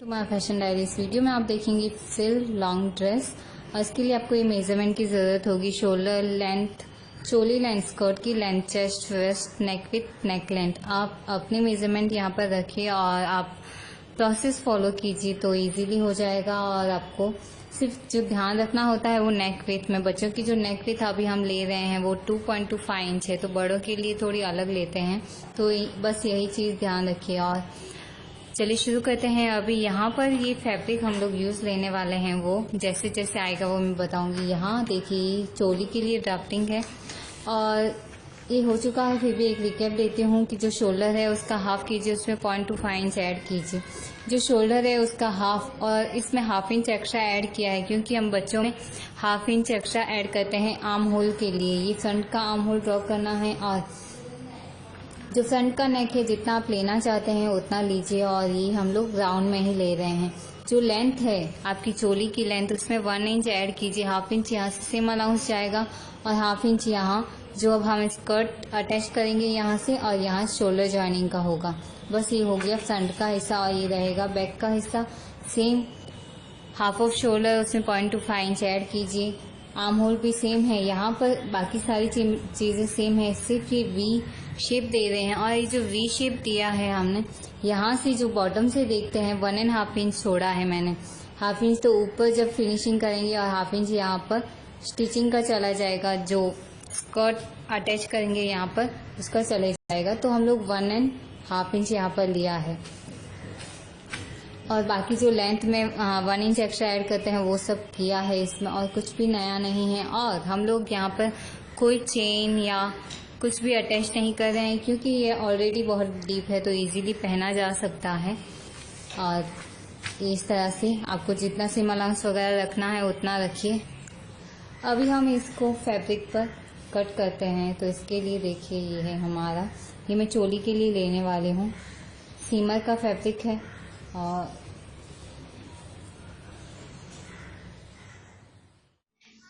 तो my fashion diaries video में आप देखेंगे फ्रिल लॉन्ग ड्रेस और इसके लिए आपको ये मेजरमेंट की ज़रूरत होगी। Shoulder length, choli length, skirt की length, chest, waist, neck width, neck length. आप अपने मेजरमेंट यहाँ पर रखिए और आप प्रोसेस फॉलो कीजिए तो इजीली हो जाएगा। और आपको सिर्फ जो ध्यान रखना होता है वो नेक विथ में। बच्चों की जो नेक विथ अभी हम ले रहे हैं वो 2.25 इंच है, तो बड़ों के लिए थोड़ी अलग लेते हैं, तो बस यही चीज़ ध्यान रखिए। और चलिए शुरू करते हैं। अभी यहाँ पर ये फैब्रिक हम लोग यूज़ लेने वाले हैं, वो जैसे जैसे आएगा वो मैं बताऊंगी। यहाँ देखिए चोली के लिए ड्राफ्टिंग है और ये हो चुका है, फिर भी एक रिकैप देती हूँ कि जो शोल्डर है उसका हाफ कीजिए, उसमें 0.25 इंच ऐड कीजिए। जो शोल्डर है उसका हाफ, और इसमें हाफ इंच एक्स्ट्रा ऐड किया है क्योंकि हम बच्चों में हाफ इंच एक्स्ट्रा ऐड करते हैं आर्म होल के लिए। ये फ्रंट का आर्म होल ड्रॉ करना है और जो फ्रंट का नेक है जितना आप लेना चाहते हैं उतना लीजिए, और ये हम लोग राउंड में ही ले रहे हैं। जो लेंथ है आपकी चोली की लेंथ, उसमें 1 इंच ऐड कीजिए। हाफ इंच यहाँ से सेम अलाउंस जाएगा और हाफ इंच यहाँ जो अब हम स्कर्ट अटैच करेंगे यहाँ से, और यहाँ शोल्डर जॉइनिंग का होगा। बस ये हो गया फ्रंट का हिस्सा, और ये रहेगा बैक का हिस्सा। सेम हाफ ऑफ शोल्डर, उसमें 0.25 इंच ऐड कीजिए। आर्म होल भी सेम है, यहाँ पर बाकी सारी चीज़ें सेम है, सिर्फ ये वी शेप दे रहे हैं। और ये जो वी शेप दिया है हमने, यहाँ से जो बॉटम से देखते हैं 1.5 इंच छोड़ा है मैंने। हाफ इंच तो ऊपर जब फिनिशिंग करेंगे और हाफ इंच यहाँ पर स्टिचिंग का चला जाएगा। जो स्कर्ट अटैच करेंगे यहाँ पर उसका चले जाएगा, तो हम लोग 1.5 इंच यहाँ पर लिया है। और बाकी जो लेंथ में 1 इंच एक्स्ट्रा ऐड करते हैं वो सब किया है इसमें, और कुछ भी नया नहीं है। और हम लोग यहाँ पर कोई चेन या कुछ भी अटैच नहीं कर रहे हैं क्योंकि ये ऑलरेडी बहुत डीप है, तो इजीली पहना जा सकता है। और इस तरह से आपको जितना सिम अलाउंस वगैरह रखना है उतना रखिए। अभी हम इसको फैब्रिक पर कट करते हैं, तो इसके लिए देखिए ये है हमारा, ये मैं चोली के लिए लेने वाली हूँ। सीमर का फैब्रिक है और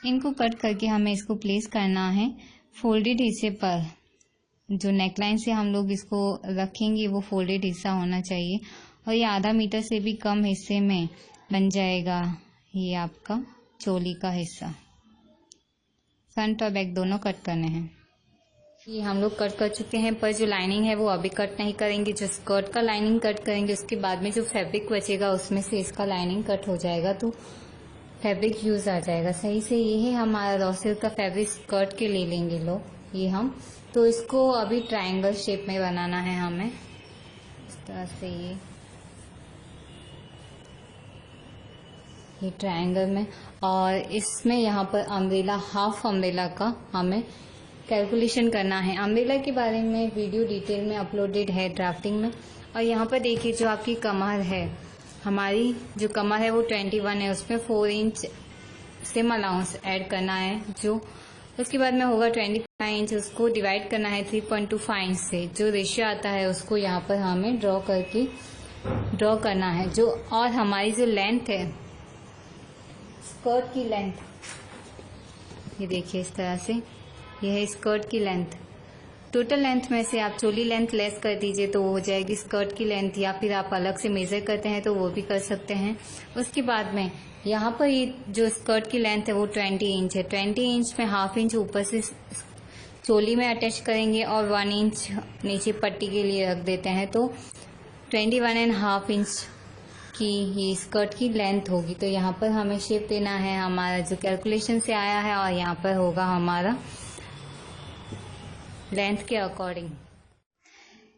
इनको कट करके हमें इसको प्लेस करना है फोल्डेड हिस्से पर। जो नेकलाइन से हम लोग इसको रखेंगे वो फोल्डेड हिस्सा होना चाहिए, और ये आधा मीटर से भी कम हिस्से में बन जाएगा ये आपका चोली का हिस्सा। फ्रंट और बैक दोनों कट करने हैं। ये हम लोग कट कर चुके हैं, पर जो लाइनिंग है वो अभी कट नहीं करेंगे। जो स्कर्ट का लाइनिंग कट करेंगे उसके बाद में जो फैब्रिक बचेगा उसमें से इसका लाइनिंग कट हो जाएगा, तो फैब्रिक यूज आ जाएगा सही से। ये है हमारा रॉ सिल्क का फैब्रिक, स्कर्ट के ले लेंगे लोग ये हम। तो इसको अभी ट्रायंगल शेप में बनाना है हमें, इस तरह से ये ट्रायंगल में। और इसमें यहाँ पर अम्ब्रेला, हाफ अम्ब्रेला का हमें कैलकुलेशन करना है। अम्ब्रेला के बारे में वीडियो डिटेल में अपलोडेड है ड्राफ्टिंग में। और यहाँ पर देखिए जो आपकी कमर है, हमारी जो कमर है वो 21 है, उसमें 4 इंच सिम अलाउंस ऐड करना है। जो उसके बाद में होगा 25 इंच, उसको डिवाइड करना है 3.25 इंच से। जो रेशियो आता है उसको यहाँ पर हमें ड्रॉ करना है। जो और हमारी जो लेंथ है स्कर्ट की लेंथ, ये देखिए इस तरह से, ये है स्कर्ट की लेंथ। टोटल लेंथ में से आप चोली लेंथ लेस कर दीजिए तो वो हो जाएगी स्कर्ट की लेंथ, या फिर आप अलग से मेजर करते हैं तो वो भी कर सकते हैं। उसके बाद में यहाँ पर ये जो स्कर्ट की लेंथ है वो 20 इंच है। 20 इंच में हाफ इंच ऊपर से चोली में अटैच करेंगे और 1 इंच नीचे पट्टी के लिए रख देते हैं, तो 21.5 इंच की ये स्कर्ट की लेंथ होगी। तो यहाँ पर हमें शेप देना है हमारा जो कैलकुलेशन से आया है, और यहाँ पर होगा हमारा लेंथ के अकॉर्डिंग।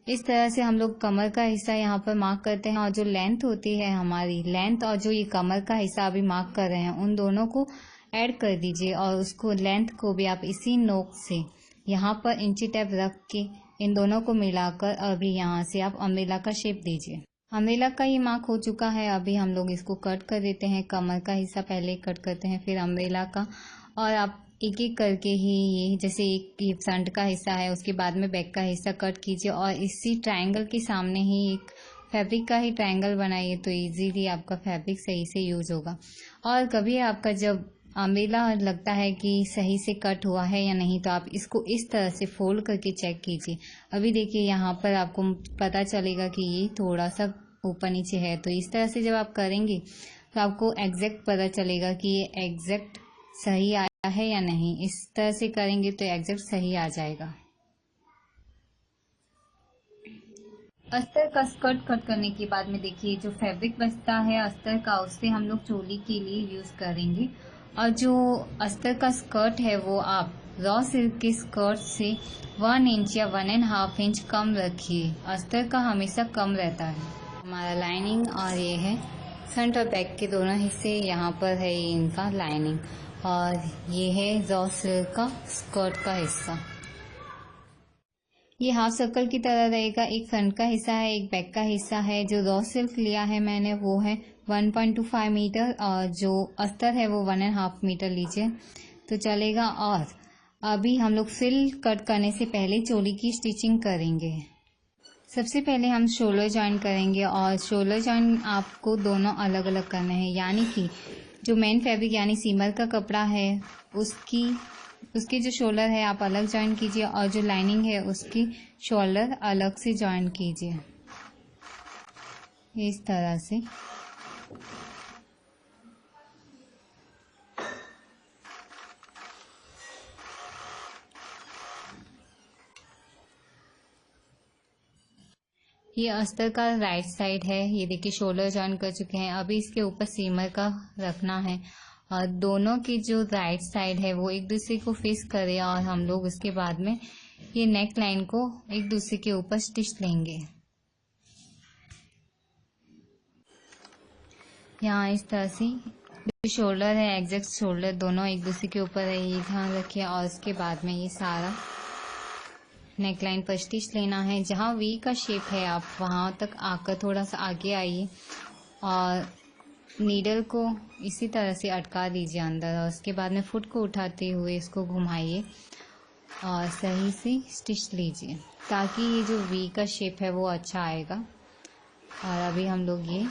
इस तरह से हम लोग कमर का हिस्सा यहाँ पर मार्क करते हैं, और जो लेंथ होती है हमारी लेंथ और जो ये कमर का हिस्सा अभी मार्क कर रहे हैं उन दोनों को ऐड कर दीजिए। और उसको लेंथ को भी आप इसी नोक से यहाँ पर इंची टेप रख के इन दोनों को मिलाकर अभी यहाँ से आप अम्ब्रेला का शेप दीजिए। अम्ब्रेला का ये मार्क हो चुका है, अभी हम लोग इसको कट कर देते हैं। कमर का हिस्सा पहले कट करते हैं, फिर अम्ब्रेला का, और आप एक एक करके ही ये जैसे एक ये फ्रंट का हिस्सा है उसके बाद में बैक का हिस्सा कट कीजिए, और इसी ट्रायंगल के सामने ही एक फैब्रिक का ही ट्रायंगल बनाइए, तो इजीली आपका फैब्रिक सही से यूज होगा। और कभी आपका जब अम्ब्रेला लगता है कि सही से कट हुआ है या नहीं, तो आप इसको इस तरह से फोल्ड करके चेक कीजिए। अभी देखिए यहाँ पर आपको पता चलेगा कि ये थोड़ा सा ऊपर नीचे है। तो इस तरह से जब आप करेंगे तो आपको एग्जैक्ट पता चलेगा कि ये एग्जैक्ट सही आया है या नहीं। इस तरह से करेंगे तो एग्जैक्ट सही आ जाएगा। अस्तर का स्कर्ट कट करने के बाद में देखिए जो फैब्रिक बचता है अस्तर का, उससे हम लोग चोली के लिए यूज करेंगे। और जो अस्तर का स्कर्ट है वो आप रॉ सिल्क के स्कर्ट से 1 इंच या 1.5 इंच कम रखिए। अस्तर का हमेशा कम रहता है। हमारा लाइनिंग और ये है फ्रंट और बैक के दोनों हिस्से। यहाँ पर है इनका लाइनिंग और ये है रॉ सिल्क का स्कर्ट का हिस्सा। ये हाफ सर्कल की तरह रहेगा। एक फ्रंट का हिस्सा है, एक बैक का हिस्सा है। जो रॉ सिल्क लिया है मैंने वो है 1.25 मीटर और जो अस्तर है वो 1.5 मीटर लीजिए तो चलेगा। और अभी हम लोग फ्रिल कट करने से पहले चोली की स्टिचिंग करेंगे। सबसे पहले हम शोल्डर जॉइन करेंगे और शोल्डर जॉइन आपको दोनों अलग अलग करने हैं। यानी कि जो मेन फैब्रिक यानी सीमर का कपड़ा है उसकी जो शोल्डर है आप अलग जॉइन कीजिए और जो लाइनिंग है उसकी शोल्डर अलग से जॉइन कीजिए इस तरह से। ये अस्तर का राइट साइड है। ये देखिए शोल्डर जॉइन कर चुके हैं। अभी इसके ऊपर सीमर का रखना है और दोनों की जो राइट साइड है वो एक दूसरे को फेस करे और हम लोग उसके बाद में ये नेक लाइन को एक दूसरे के ऊपर स्टिच लेंगे। यहाँ इस तरह से जो शोल्डर है एग्जैक्ट शोल्डर दोनों एक दूसरे के ऊपर है, ये ध्यान रखिए। और उसके बाद में ये सारा नेक लाइन पर स्टिच लेना है। जहाँ वी का शेप है आप वहाँ तक आकर थोड़ा सा आगे आइए और नीडल को इसी तरह से अटका दीजिए अंदर और उसके बाद में फुट को उठाते हुए इसको घुमाइए और सही से स्टिच लीजिए ताकि ये जो वी का शेप है वो अच्छा आएगा। और अभी हम लोग ये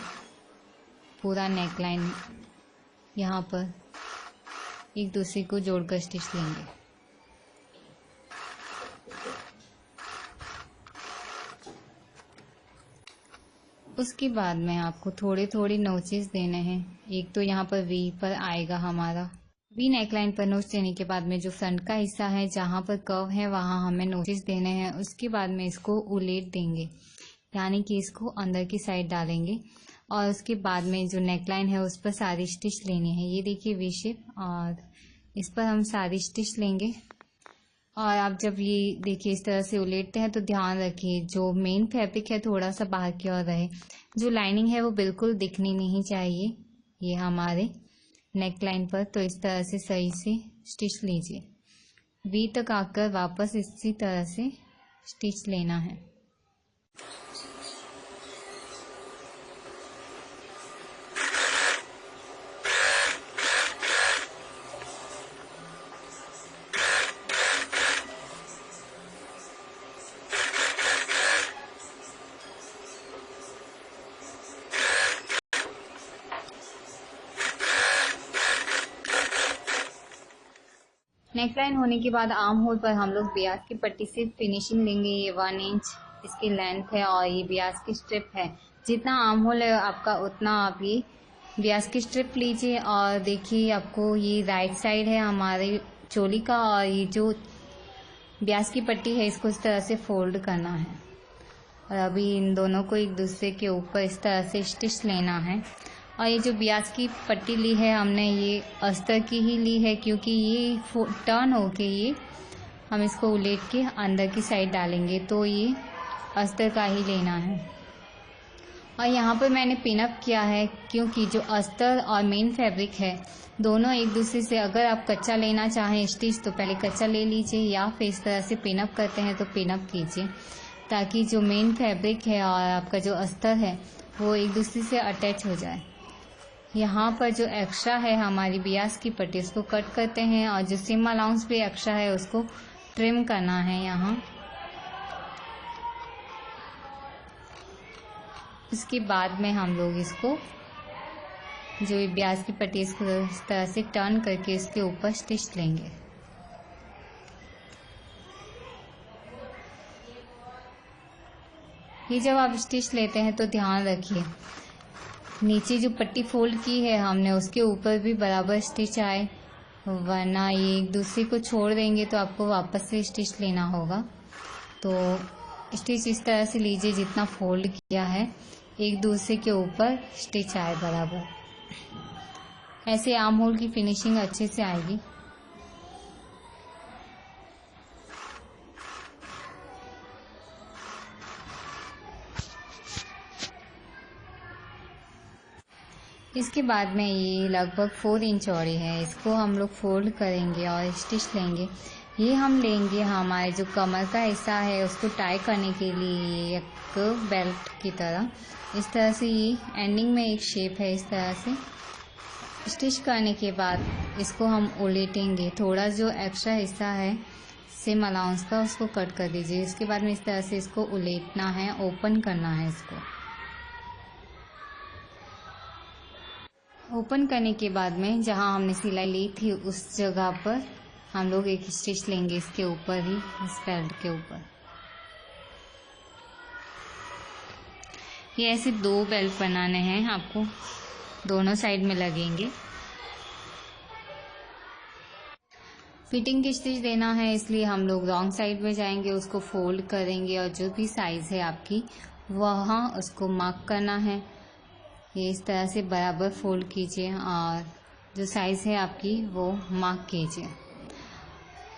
पूरा नेक लाइन यहाँ पर एक दूसरे को जोड़कर स्टिच लेंगे। उसके बाद में आपको थोड़े थोड़े नोचेस देने हैं। एक तो यहाँ पर वी पर आएगा हमारा। वी नेकलाइन पर नोच देने के बाद में जो फ्रंट का हिस्सा है जहाँ पर कर्व है वहाँ हमें नोचेस देने हैं। उसके बाद में इसको उलेट देंगे यानी कि इसको अंदर की साइड डालेंगे और उसके बाद में जो नेकलाइन है उस पर सारी स्टिच लेनी है। ये देखिए वी शेप और इस पर हम सारी स्टिच लेंगे। और आप जब ये देखिए इस तरह से उलेटते हैं तो ध्यान रखिए जो मेन फैब्रिक है थोड़ा सा बाहर की ओर रहे। जो लाइनिंग है वो बिल्कुल दिखनी नहीं चाहिए ये हमारे नेक लाइन पर। तो इस तरह से सही से स्टिच लीजिए। वी तक आकर वापस इसी तरह से स्टिच लेना है। नेकलाइन होने के बाद आर्म होल पर हम लोग ब्याज की पट्टी से फिनिशिंग लेंगे। ये 1 इंच इसकी लेंथ है और ये ब्याज की स्ट्रिप है। जितना आर्म होल है आपका उतना आप ये ब्याज की स्ट्रिप लीजिए। और देखिए आपको ये राइट साइड है हमारे चोली का और ये जो ब्याज की पट्टी है इसको इस तरह से फोल्ड करना है। और अभी इन दोनों को एक दूसरे के ऊपर इस तरह से स्टिच लेना है। और ये जो ब्याज की पट्टी ली है हमने ये अस्तर की ही ली है क्योंकि ये टर्न होके ये हम इसको उलेट के अंदर की साइड डालेंगे तो ये अस्तर का ही लेना है। और यहाँ पर मैंने पिनअप किया है क्योंकि जो अस्तर और मेन फैब्रिक है दोनों एक दूसरे से, अगर आप कच्चा लेना चाहें स्टिच तो पहले कच्चा ले लीजिए या फिर इस तरह से पिनअप करते हैं तो पिनअप कीजिए ताकि जो मेन फैब्रिक है और आपका जो अस्तर है वो एक दूसरे से अटैच हो जाए। यहाँ पर जो एक्स्ट्रा है हमारी ब्याज की पट्टी उसको कट करते हैं और जो सीम अलाउंस भी एक्स्ट्रा है उसको ट्रिम करना है यहाँ। उसके बाद में हम लोग इसको जो ब्याज की पट्टी इसको इस तरह से टर्न करके इसके ऊपर स्टिच लेंगे। ये जब आप स्टिच लेते हैं तो ध्यान रखिए नीचे जो पट्टी फोल्ड की है हमने उसके ऊपर भी बराबर स्टिच आए, वरना ये एक दूसरे को छोड़ देंगे तो आपको वापस से स्टिच लेना होगा। तो स्टिच इस तरह से लीजिए जितना फोल्ड किया है एक दूसरे के ऊपर स्टिच आए बराबर, ऐसे आर्म होल की फिनिशिंग अच्छे से आएगी। इसके बाद में ये लगभग 4 इंच चौड़ी है, इसको हम लोग फोल्ड करेंगे और स्टिच लेंगे। ये हम लेंगे हमारे जो कमर का हिस्सा है उसको टाई करने के लिए एक बेल्ट की तरह। इस तरह से ये एंडिंग में एक शेप है। इस तरह से स्टिच करने के बाद इसको हम उलटेंगे, थोड़ा जो एक्स्ट्रा हिस्सा है सेम अलाउंस का उसको कट कर दीजिए। इसके बाद में इस तरह से इसको उलटना है, ओपन करना है। इसको ओपन करने के बाद में जहां हमने सिलाई ली थी उस जगह पर हम लोग एक स्टिच लेंगे, इसके ऊपर ही, इस बेल्ट के ऊपर। ये ऐसे 2 बेल्ट बनाने हैं आपको, दोनों साइड में लगेंगे। फिटिंग की स्टिच देना है इसलिए हम लोग रॉन्ग साइड में जाएंगे, उसको फोल्ड करेंगे और जो भी साइज है आपकी वहाँ उसको मार्क करना है। ये इस तरह से बराबर फोल्ड कीजिए और जो साइज है आपकी वो मार्क कीजिए।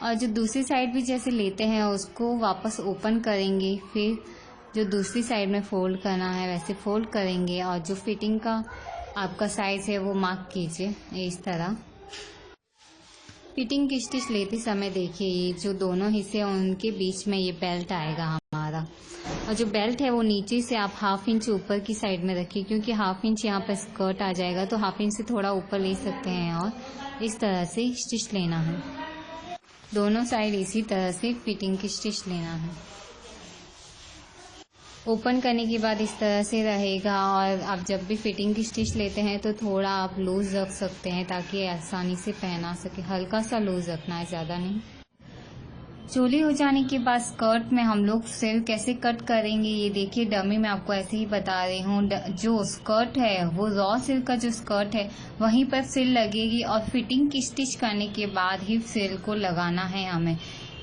और जो दूसरी साइड भी जैसे लेते हैं उसको वापस ओपन करेंगे, फिर जो दूसरी साइड में फोल्ड करना है वैसे फोल्ड करेंगे और जो फिटिंग का आपका साइज है वो मार्क कीजिए। इस तरह फिटिंग की स्टिच लेते समय देखिए ये जो दोनों हिस्से हैं उनके बीच में ये बेल्ट आएगा हमारा, और जो बेल्ट है वो नीचे से आप 1/2 इंच ऊपर की साइड में रखिए, क्योंकि 1/2 इंच यहाँ पर स्कर्ट आ जाएगा तो 1/2 इंच से थोड़ा ऊपर ले सकते हैं। और इस तरह से स्टिच लेना है, दोनों साइड इसी तरह से फिटिंग की स्टिच लेना है। ओपन करने के बाद इस तरह से रहेगा, और आप जब भी फिटिंग की स्टिच लेते हैं तो थोड़ा आप लूज रख सकते हैं ताकि आसानी से पहना सके। हल्का सा लूज रखना है, ज़्यादा नहीं। चोली हो जाने के बाद स्कर्ट में हम लोग सिल कैसे कट करेंगे ये देखिए, डमी मैं आपको ऐसे ही बता रही हूँ। जो स्कर्ट है वो रॉ सिल्क का जो स्कर्ट है वहीं पर सिल लगेगी, और फिटिंग की स्टिच करने के बाद ही सिल को लगाना है हमें।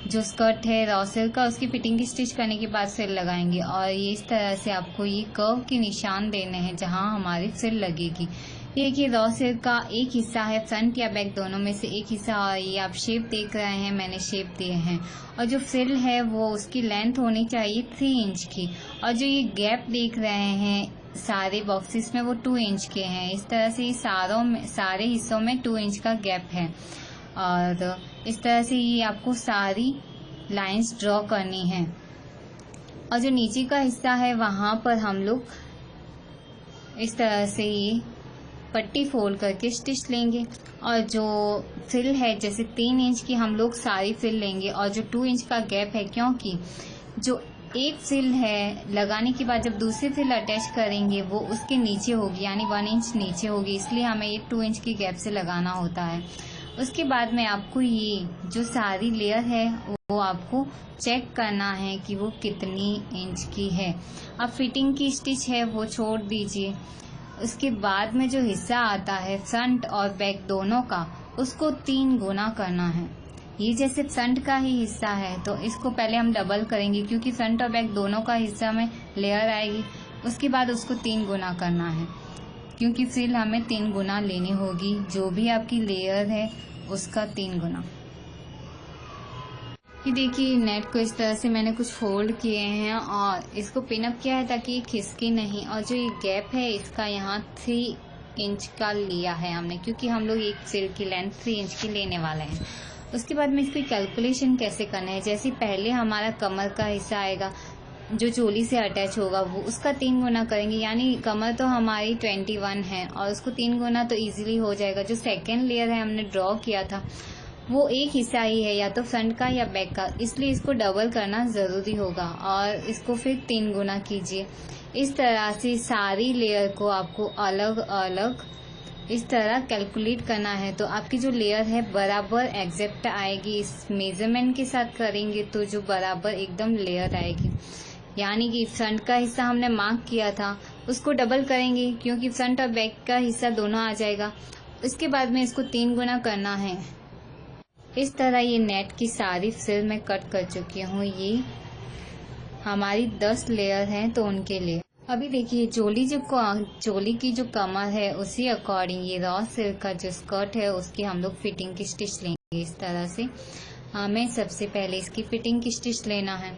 जो स्कर्ट है रॉ सिल्क का उसकी फिटिंग की स्टिच करने के बाद सिल लगाएंगे, और ये इस तरह से आपको ये कर्व के निशान देने हैं जहाँ हमारी सिल लगेगी। ये कि रॉ सिल्क का एक हिस्सा है, फ्रंट या बैक दोनों में से एक हिस्सा, और ये आप शेप देख रहे हैं, मैंने शेप दिए हैं। और जो फ्रिल है वो उसकी लेंथ होनी चाहिए 3 इंच की, और जो ये गैप देख रहे हैं सारे बॉक्सेस में वो 2 इंच के हैं। इस तरह से सारे हिस्सों में 2 इंच का गैप है, और इस तरह से ये आपको सारी लाइंस ड्रॉ करनी है। और जो नीचे का हिस्सा है वहाँ पर हम लोग इस तरह से ये पट्टी फोल्ड करके स्टिच लेंगे, और जो फ्रिल है जैसे 3 इंच की हम लोग सारी फ्रिल लेंगे, और जो 2 इंच का गैप है, क्योंकि जो एक फ्रिल है लगाने के बाद जब दूसरी फ्रिल अटैच करेंगे वो उसके नीचे होगी, यानी 1 इंच नीचे होगी, इसलिए हमें ये 2 इंच की गैप से लगाना होता है। उसके बाद में आपको ये जो सारी लेयर है वो आपको चेक करना है कि वो कितनी इंच की है। अब फिटिंग की स्टिच है वो छोड़ दीजिए। उसके बाद में जो हिस्सा आता है फ्रंट और बैक दोनों का, उसको 3 गुना करना है। ये जैसे फ्रंट का ही हिस्सा है तो इसको पहले हम डबल करेंगे, क्योंकि फ्रंट और बैक दोनों का हिस्सा में लेयर आएगी। उसके बाद उसको 3 गुना करना है, क्योंकि फ्रिल हमें 3 गुना लेनी होगी, जो भी आपकी लेयर है उसका 3 गुना। ये देखिए नेट को इस तरह से मैंने कुछ फोल्ड किए हैं और इसको पिनअप किया है ताकि ये खिसके नहीं। और जो ये गैप है इसका यहाँ 3 इंच का लिया है हमने, क्योंकि हम लोग एक फ्रिल की लेंथ 3 इंच की लेने वाले हैं। उसके बाद में इसकी कैलकुलेशन कैसे करना है, जैसे पहले हमारा कमर का हिस्सा आएगा जो चोली से अटैच होगा वो उसका 3 गुना करेंगे, यानी कमर तो हमारी 21 है और उसको 3 गुना तो इजीली हो जाएगा। जो सेकेंड लेयर है हमने ड्रॉ किया था वो एक हिस्सा ही है, या तो फ्रंट का या बैक का, इसलिए इसको डबल करना ज़रूरी होगा और इसको फिर 3 गुना कीजिए। इस तरह से सारी लेयर को आपको अलग अलग इस तरह कैलकुलेट करना है, तो आपकी जो लेयर है बराबर एग्जैक्ट आएगी। इस मेजरमेंट के साथ करेंगे तो जो बराबर एकदम लेयर आएगी। यानी कि फ्रंट का हिस्सा हमने मार्क किया था उसको डबल करेंगे, क्योंकि फ्रंट और बैक का हिस्सा दोनों आ जाएगा। इसके बाद में इसको 3 गुना करना है। इस तरह ये नेट की सारी फ्रिल मैं कट कर चुकी हूँ। ये हमारी 10 लेयर हैं तो उनके लिए। अभी देखिए चोली की जो कमर है उसी अकॉर्डिंग ये रॉ सिल्क का जो स्कर्ट है उसकी हम लोग फिटिंग की स्टिच लेंगे। इस तरह से हमें सबसे पहले इसकी फिटिंग की स्टिच लेना है,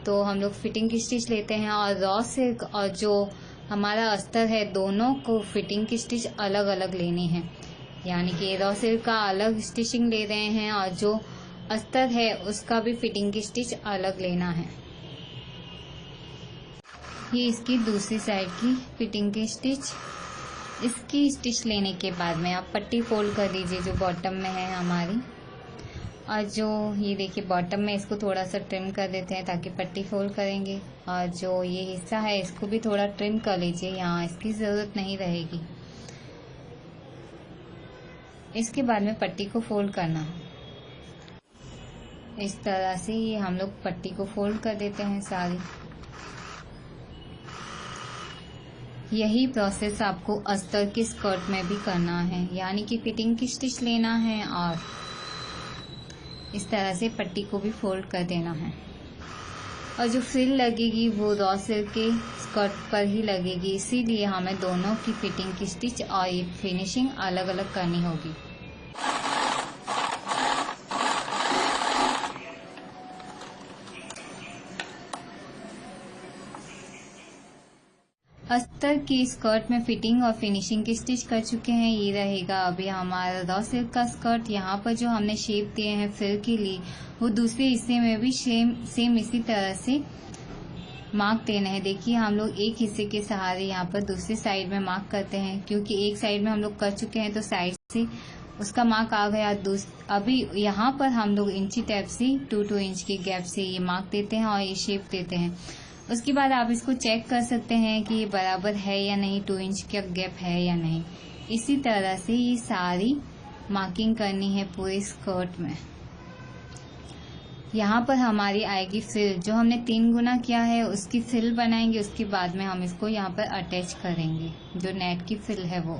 तो हम लोग फिटिंग की स्टिच लेते हैं और रॉ सिल्क और जो हमारा अस्तर है दोनों को फिटिंग की स्टिच अलग अलग लेनी है। यानी कि रॉ सिल्क का अलग स्टिचिंग ले रहे हैं और जो अस्तर है उसका भी फिटिंग की स्टिच अलग लेना है। ये इसकी दूसरी साइड की फिटिंग की स्टिच। इसकी स्टिच लेने के बाद में आप पट्टी फोल्ड कर दीजिए जो बॉटम में है हमारी, और जो ये देखिए बॉटम में इसको थोड़ा सा ट्रिम कर देते हैं ताकि पट्टी फोल्ड करेंगे, और जो ये हिस्सा है इसको भी थोड़ा ट्रिम कर लीजिए, यहाँ इसकी ज़रूरत नहीं रहेगी। इसके बाद में पट्टी को फोल्ड करना है। इस तरह से ये हम लोग पट्टी को फोल्ड कर देते हैं सारी। यही प्रोसेस आपको अस्तर के स्कर्ट में भी करना है, यानी कि फिटिंग की स्टिच लेना है और इस तरह से पट्टी को भी फोल्ड कर देना है। और जो फ्रिल लगेगी वो रॉ सिल्क के स्कर्ट पर ही लगेगी, इसीलिए हमें दोनों की फिटिंग की स्टिच और ये फिनिशिंग अलग अलग करनी होगी। अस्तर की स्कर्ट में फिटिंग और फिनिशिंग की स्टिच कर चुके हैं। ये रहेगा अभी हमारा रॉ सिल्क का स्कर्ट। यहाँ पर जो हमने शेप दिए हैं फ्रिल के लिए वो दूसरे हिस्से में भी सेम इसी तरह से मार्क देना है। देखिए हम लोग एक हिस्से के सहारे यहाँ पर दूसरी साइड में मार्क करते हैं, क्योंकि एक साइड में हम लोग कर चुके हैं तो साइड से उसका मार्क आ गया। अभी यहाँ पर हम लोग इंची टैप से 2-2 इंच के गैप से ये मार्क देते हैं और ये शेप देते हैं। उसके बाद आप इसको चेक कर सकते हैं कि ये बराबर है या नहीं, 2 इंच का गैप है या नहीं। इसी तरह से ये सारी मार्किंग करनी है पूरे स्कर्ट में। यहाँ पर हमारी आएगी फ्रिल, जो हमने 3 गुना किया है उसकी फ्रिल बनाएंगे। उसके बाद में हम इसको यहाँ पर अटैच करेंगे, जो नेट की फ्रिल है वो।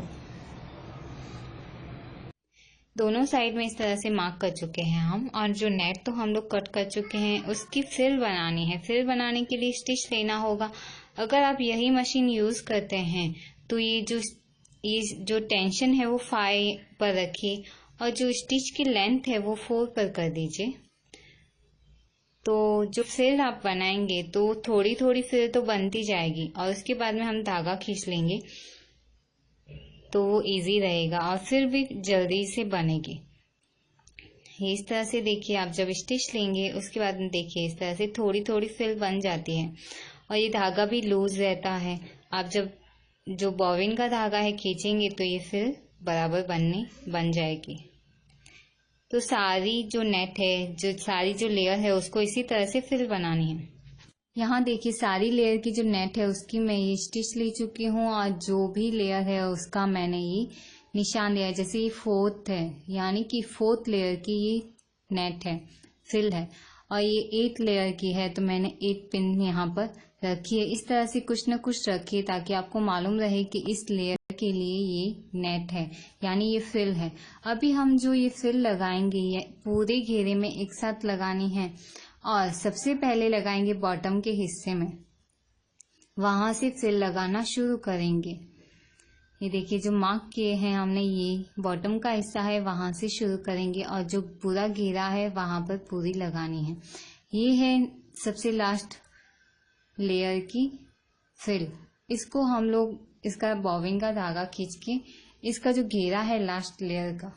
दोनों साइड में इस तरह से मार्क कर चुके हैं हम, और जो नेट तो हम लोग कट कर चुके हैं उसकी फ्रिल बनानी है। फ्रिल बनाने के लिए स्टिच लेना होगा। अगर आप यही मशीन यूज करते हैं तो ये जो टेंशन है वो 5 पर रखिए और जो स्टिच की लेंथ है वो 4 पर कर दीजिए। तो जो फ्रिल आप बनाएंगे तो थोड़ी थोड़ी फ्रिल तो बनती जाएगी और उसके बाद में हम धागा खींच लेंगे तो वो इजी रहेगा और फिर भी जल्दी से बनेगी। इस तरह से देखिए आप जब स्टिच लेंगे उसके बाद में देखिए इस तरह से थोड़ी थोड़ी फ्रिल बन जाती है और ये धागा भी लूज रहता है। आप जब जो बॉबिन का धागा है खींचेंगे तो ये फ्रिल बराबर बन जाएगी। तो सारी जो नेट है, सारी जो लेयर है उसको इसी तरह से फ्रिल बनानी है। यहाँ देखिए सारी लेयर की जो नेट है उसकी मैं ये स्टिच ले चुकी हूँ और जो भी लेयर है उसका मैंने ये निशान दिया है। जैसे ये 4th है, यानी कि 4th लेयर की ये नेट है, फ्रिल है, और ये 8th लेयर की है तो मैंने 8 पिन यहाँ पर रखी है। इस तरह से कुछ न कुछ रखिए ताकि आपको मालूम रहे कि इस लेयर के लिए ये नेट है, यानी ये फ्रिल है। अभी हम जो ये फ्रिल लगाएंगे ये पूरे घेरे में एक साथ लगानी है और सबसे पहले लगाएंगे बॉटम के हिस्से में, वहां से फ्रिल लगाना शुरू करेंगे। ये देखिए जो मार्क किए हैं हमने ये बॉटम का हिस्सा है, वहां से शुरू करेंगे और जो पूरा घेरा है वहां पर पूरी लगानी है। ये है सबसे लास्ट लेयर की फ्रिल। इसको हम लोग इसका बॉबिन का धागा खींच के इसका जो घेरा है लास्ट लेयर का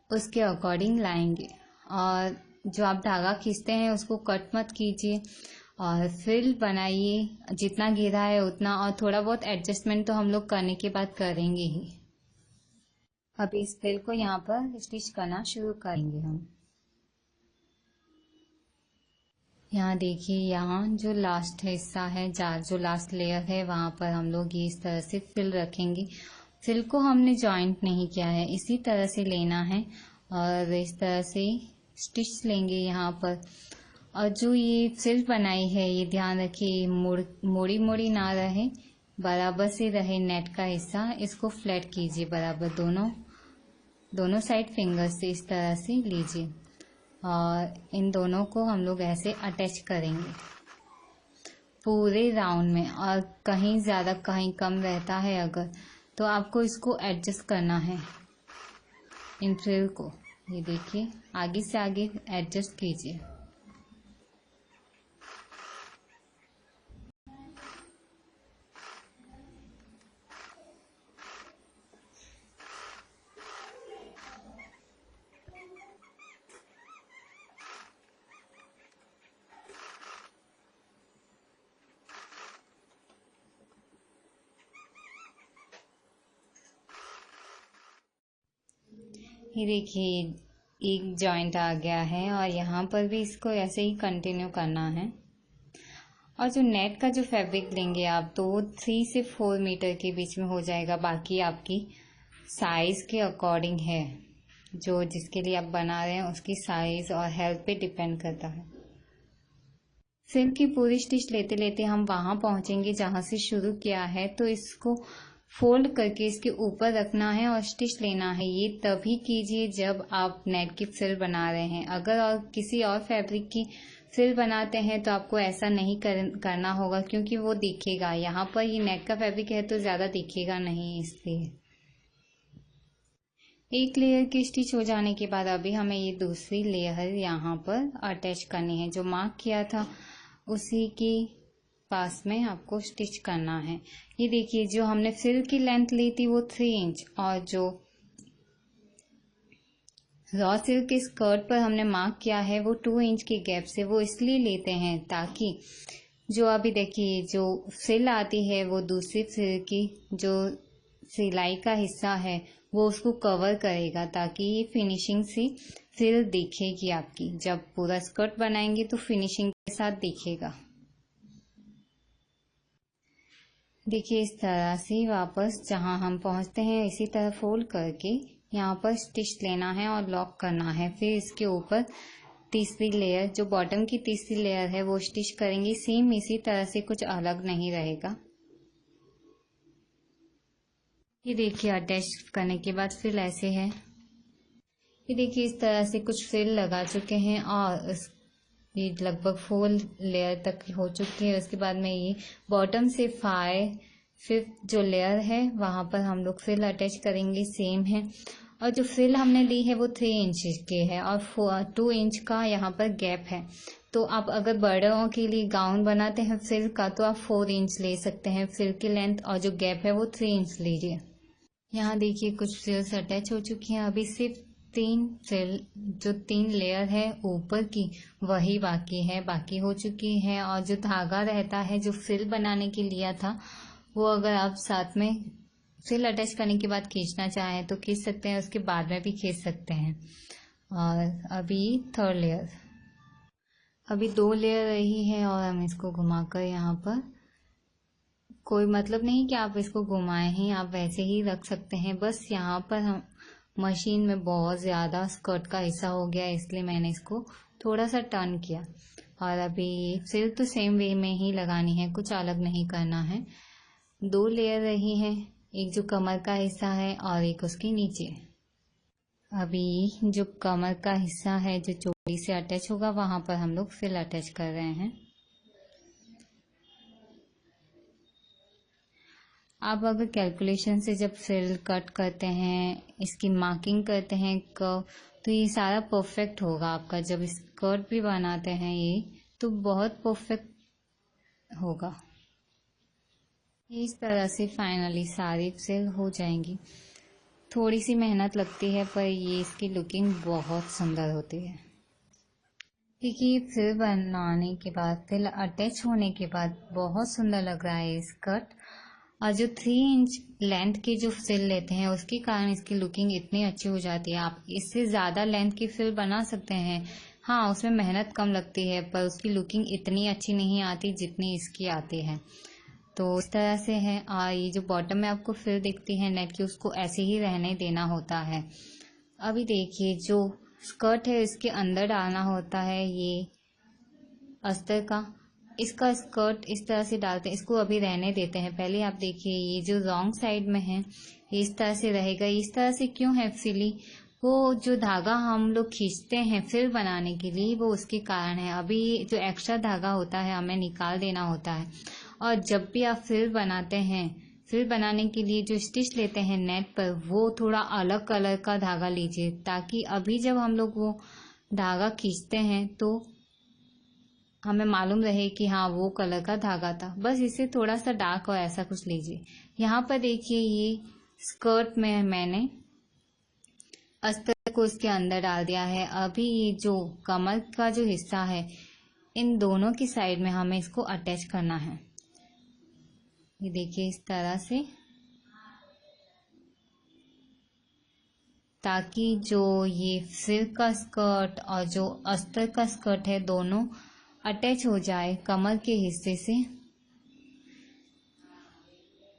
उसके अकॉर्डिंग लाएंगे और जो आप धागा खींचते हैं उसको कट मत कीजिए और फ्रिल बनाइए जितना घेरा है उतना, और थोड़ा बहुत एडजस्टमेंट तो हम लोग करने के बाद करेंगे ही। अब इस फ्रिल को यहाँ पर स्टिच करना शुरू करेंगे हम। यहाँ देखिए यहाँ जो लास्ट हिस्सा है, जो लास्ट लेयर है वहाँ पर हम लोग ये इस तरह से फ्रिल रखेंगे। फ्रिल को हमने जॉइंट नहीं किया है, इसी तरह से लेना है और इस तरह से स्टिच लेंगे यहाँ पर और जो ये फ्रिल बनाई है ये ध्यान रखिए मोड़ी मोड़ी ना रहे, बराबर से रहे नेट का हिस्सा। इसको फ्लैट कीजिए बराबर, दोनों साइड फिंगर से इस तरह से लीजिए और इन दोनों को हम लोग ऐसे अटैच करेंगे पूरे राउंड में। और कहीं ज़्यादा कहीं कम रहता है अगर, तो आपको इसको एडजस्ट करना है इन फ्रिल को। ये देखिए आगे से आगे एडजस्ट कीजिए। ये देखिए एक जॉइंट आ गया है और यहाँ पर भी इसको ऐसे ही कंटिन्यू करना है। और जो नेट का जो फैब्रिक लेंगे आप, तो वो 3 से 4 मीटर के बीच में हो जाएगा। बाकी आपकी साइज के अकॉर्डिंग है, जो जिसके लिए आप बना रहे हैं उसकी साइज और हेल्थ पे डिपेंड करता है। फ्रिल की पूरी स्टिच लेते लेते हम वहां पहुंचेंगे जहां से शुरू किया है, तो इसको फोल्ड करके इसके ऊपर रखना है और स्टिच लेना है। ये तभी कीजिए जब आप नेट की फ्रिल बना रहे हैं। अगर और किसी और फैब्रिक की फ्रिल बनाते हैं तो आपको ऐसा नहीं करना होगा, क्योंकि वो दिखेगा। यहाँ पर ये नेट का फैब्रिक है तो ज़्यादा दिखेगा नहीं, इसलिए। एक लेयर की स्टिच हो जाने के बाद अभी हमें ये दूसरी लेयर यहाँ पर अटैच करनी है। जो मार्क किया था उसी की पास में आपको स्टिच करना है। ये देखिए जो हमने फ्रिल की लेंथ ली थी वो 3 इंच, और जो रॉ सिल्क के स्कर्ट पर हमने मार्क किया है वो 2 इंच के गैप से। वो इसलिए लेते हैं ताकि जो अभी देखिए जो फ्रिल आती है वो दूसरी फ्रिल की जो सिलाई का हिस्सा है वो उसको कवर करेगा, ताकि ये फिनिशिंग से फ्रिल दिखेगी आपकी। जब पूरा स्कर्ट बनाएंगे तो फिनिशिंग के साथ दिखेगा। देखिए इस तरह से वापस जहां हम पहुंचते हैं इसी तरह फोल्ड करके यहाँ पर स्टिच लेना है और लॉक करना है। फिर इसके ऊपर तीसरी लेयर, जो बॉटम की तीसरी लेयर है, वो स्टिच करेंगे सेम इसी तरह से, कुछ अलग नहीं रहेगा। ये देखिए अटैच करने के बाद फ्रिल ऐसे है। ये देखिए इस तरह से कुछ फ्रिल लगा चुके हैं और ये लगभग 4 लेयर तक हो चुकी है। उसके बाद में ये बॉटम से 5th जो लेयर है वहां पर हम लोग फ्रिल अटैच करेंगे, सेम है। और जो फ्रिल हमने ली है वो 3 इंच के है और 2 इंच का यहाँ पर गैप है। तो आप अगर बड़ों के लिए गाउन बनाते हैं फ्रिल का तो आप 4 इंच ले सकते हैं फ्रिल की लेंथ, और जो गैप है वो 3 इंच लीजिए। यहाँ देखिए कुछ फ्रिल्स अटैच हो चुकी हैं। अभी सिर्फ 3 फ्रिल, जो 3 लेयर है ऊपर की, वही बाकी है, बाकी हो चुकी है। और जो धागा रहता है जो फ्रिल बनाने के लिया था, वो अगर आप साथ में फ्रिल अटैच करने के बाद खींचना चाहें तो खींच सकते हैं, उसके बाद में भी खींच सकते हैं। और अभी 3rd लेयर, अभी 2 लेयर रही है और हम इसको घुमाकर यहाँ पर, कोई मतलब नहीं कि आप इसको घुमाएं ही, आप वैसे ही रख सकते हैं। बस यहाँ पर हम मशीन में बहुत ज़्यादा स्कर्ट का हिस्सा हो गया, इसलिए मैंने इसको थोड़ा सा टर्न किया। और अभी फ्रिल तो सेम वे में ही लगानी है, कुछ अलग नहीं करना है। 2 लेयर रही हैं, एक जो कमर का हिस्सा है और एक उसके नीचे। अभी जो कमर का हिस्सा है जो चोली से अटैच होगा वहां पर हम लोग फ्रिल अटैच कर रहे हैं। आप अगर कैलकुलेशन से जब फ्रिल कट करते हैं, इसकी मार्किंग करते हैं कर्व, तो ये सारा परफेक्ट होगा आपका। जब स्कर्ट भी बनाते हैं ये तो बहुत परफेक्ट होगा। इस तरह से फाइनली सारी फ्रिल हो जाएंगी। थोड़ी सी मेहनत लगती है पर ये इसकी लुकिंग बहुत सुंदर होती है। देखिए फ्रिल बनाने के बाद, फ्रिल अटैच होने के बाद बहुत सुंदर लग रहा है स्कर्ट। और जो 3 इंच लेंथ की जो फ्रिल लेते हैं उसके कारण इसकी लुकिंग इतनी अच्छी हो जाती है। आप इससे ज़्यादा लेंथ की फ्रिल बना सकते हैं, हाँ उसमें मेहनत कम लगती है, पर उसकी लुकिंग इतनी अच्छी नहीं आती जितनी इसकी आती है। तो इस तरह से है। और ये जो बॉटम में आपको फ्रिल दिखती है नेट की, उसको ऐसे ही रहने देना होता है। अभी देखिए जो स्कर्ट है इसके अंदर डालना होता है ये अस्तर का। इसका स्कर्ट इस तरह से डालते हैं, इसको अभी रहने देते हैं। पहले आप देखिए ये जो रॉन्ग साइड में है ये इस तरह से रहेगा। इस तरह से क्यों है एक्चुअली, वो जो धागा हम लोग खींचते हैं फ्रिल बनाने के लिए वो उसके कारण है। अभी जो एक्स्ट्रा धागा होता है हमें निकाल देना होता है। और जब भी आप फ्रिल बनाते हैं, फ्रिल बनाने के लिए जो स्टिच लेते हैं नेट पर, वो थोड़ा अलग कलर का धागा लीजिए, ताकि अभी जब हम लोग वो धागा खींचते हैं तो हमें मालूम रहे कि हाँ वो कलर का धागा था। बस इसे थोड़ा सा डार्क और ऐसा कुछ लीजिए। यहाँ पर देखिए ये स्कर्ट में मैंने अस्तर को इसके अंदर डाल दिया है। अभी ये जो कमर का जो हिस्सा है इन दोनों की साइड में हमें इसको अटैच करना है। ये देखिए इस तरह से, ताकि जो ये फ्रिल का स्कर्ट और जो अस्तर का स्कर्ट है दोनों अटैच हो जाए कमर के हिस्से से।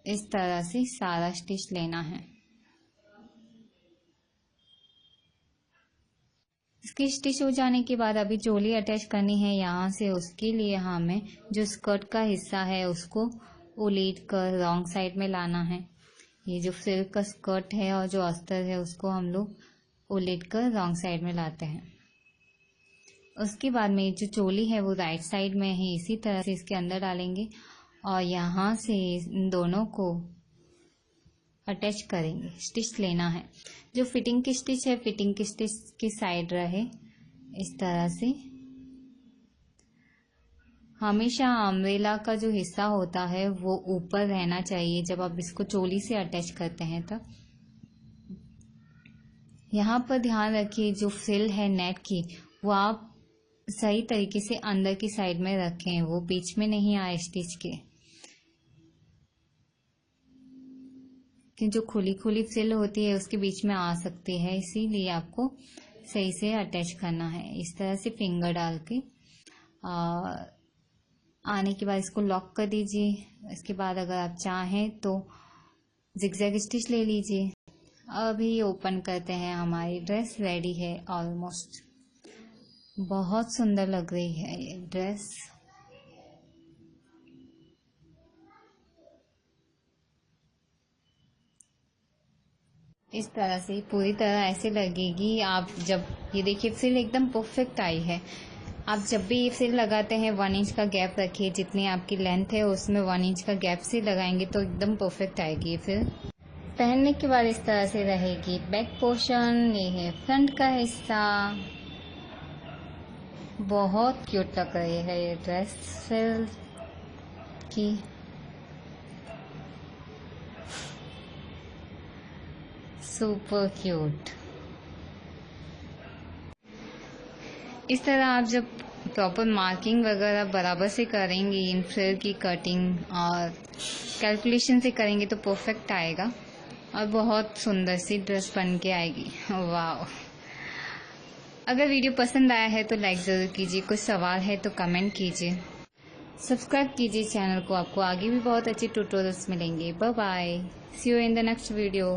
इस तरह से सारा स्टिच लेना है। इसकी स्टिच हो जाने के बाद अभी चोली अटैच करनी है यहाँ से। उसके लिए हमें जो स्कर्ट का हिस्सा है उसको उलीट कर रॉन्ग साइड में लाना है। ये जो फ्रिल का स्कर्ट है और जो अस्तर है उसको हम लोग उलीट कर रॉन्ग साइड में लाते हैं। उसके बाद में जो चोली है वो राइट साइड में है, इसी तरह से इसके अंदर डालेंगे और यहाँ से इन दोनों को अटैच करेंगे। स्टिच लेना है, जो फिटिंग की स्टिच है फिटिंग की स्टिच की साइड रहे। इस तरह से हमेशा अम्ब्रेला का जो हिस्सा होता है वो ऊपर रहना चाहिए जब आप इसको चोली से अटैच करते हैं तब। यहाँ पर ध्यान रखिए जो फ्रिल है नेट की वो आप सही तरीके से अंदर की साइड में रखें, वो बीच में नहीं आए स्टिच के। कि जो खुली खुली फ्रिल होती है उसके बीच में आ सकती है, इसीलिए आपको सही से अटैच करना है। इस तरह से फिंगर डाल के आने के बाद इसको लॉक कर दीजिए। इसके बाद अगर आप चाहें तो जिगजैग स्टिच ले लीजिए। अभी ओपन करते हैं। हमारी ड्रेस रेडी है ऑलमोस्ट। बहुत सुंदर लग रही है ये ड्रेस। इस तरह से पूरी तरह ऐसे लगेगी। आप जब ये देखिए फ्रिल एकदम परफेक्ट आई है। आप जब भी ये फ्रिल लगाते हैं 1 इंच का गैप रखिए, जितनी आपकी लेंथ है उसमें 1 इंच का गैप से लगाएंगे तो एकदम परफेक्ट आएगी ये फ्रिल। पहनने के बाद इस तरह से रहेगी बैक पोर्शन। ये है फ्रंट का हिस्सा। बहुत क्यूट लग रही है ये ड्रेस फ्रिल की। Super cute. इस तरह आप जब प्रॉपर मार्किंग वगैरह बराबर से करेंगे, इन फ्रिल की कटिंग और कैलकुलेशन से करेंगे तो परफेक्ट आएगा और बहुत सुंदर सी ड्रेस बन के आएगी। वाह। अगर वीडियो पसंद आया है तो लाइक ज़रूर कीजिए। कुछ सवाल है तो कमेंट कीजिए। सब्सक्राइब कीजिए चैनल को, आपको आगे भी बहुत अच्छे ट्यूटोरियल्स मिलेंगे। Bye bye, see you in the next video.